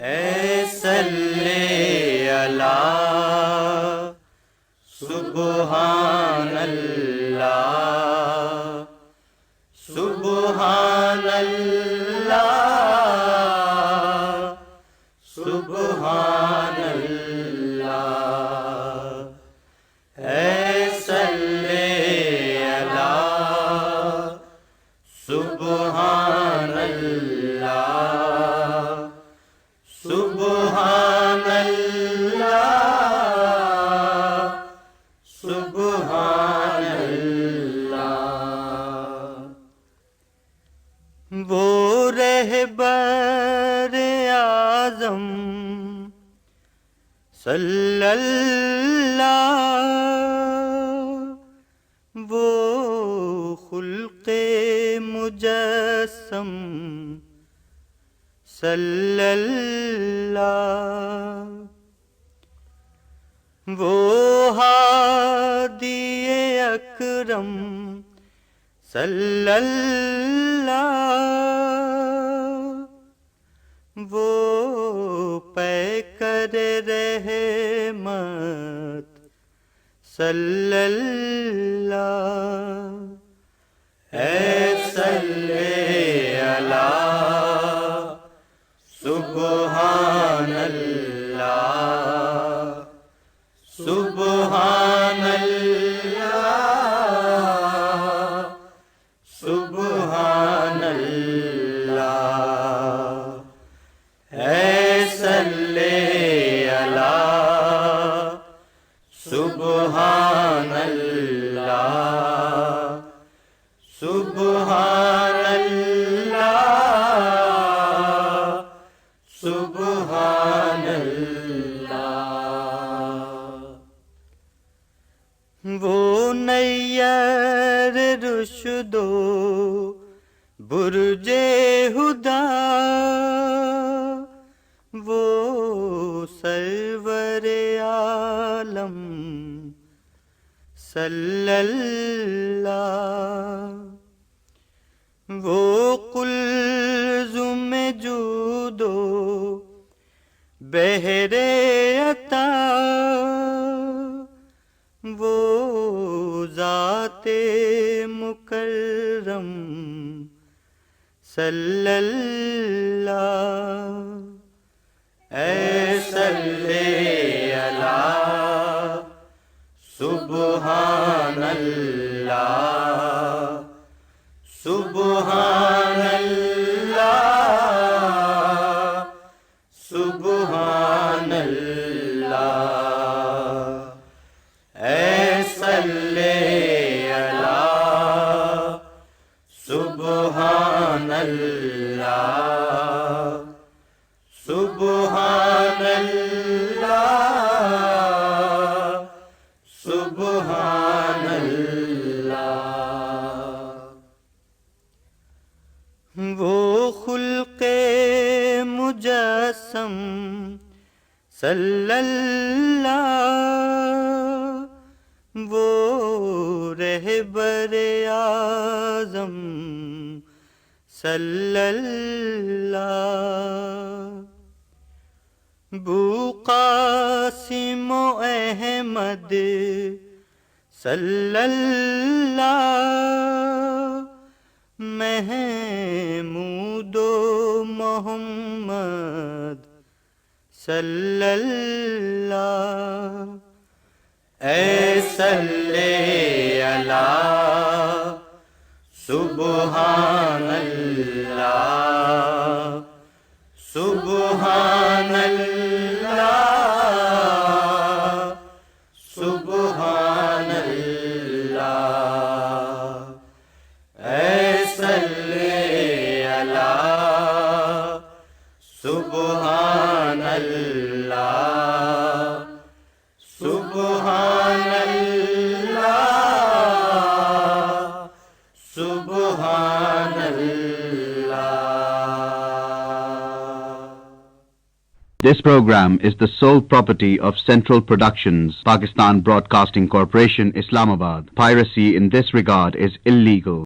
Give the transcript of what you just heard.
اے صلی اللہ سبحان اللہ سبحان اللہ سبحان اللہ اے صلی اللہ سبحان اللہ سبحان اللہ سبحان اللہ وہ رہبر اعظم صلی اللہ وہ خلق مجسم صلی اللہ وہ ہادی اکرم صلی اللہ وہ پیکر رحمت صلی اللہ اے صلی اللہ سبحان اللہ سبحان اللہ سبحان اللہ اے صلی اللہ سبحان اللہ سبحان اللہ سبحان اللہ وہ نیر رشد و برج ہدا وہ سرور عالم صلی اللہ وہ قلزم جود و بحر عطا وہ ذات مکرم صلی اللہ اے صلی اللہ سبحان اللہ سبحان اللہ سبحان اللہ اے صلی اللہ سبحان اللہ سبحان اللہ سبحان اللہ وہ خلق مجسم صلی اللہ وہ رہبر اعظم صلی اللہ بو قاسم و احمد صلی اللہ محمود و محمد صلی اللہ اے صلی اللہ سبحان اللہ سبحان اللہ سبحان اللہ اے صلی اللہ سبحان اللہ سبحان اللہ سبحان اللہ. This program is the sole property of Central Productions, Pakistan Broadcasting Corporation, Islamabad. Piracy in this regard is illegal.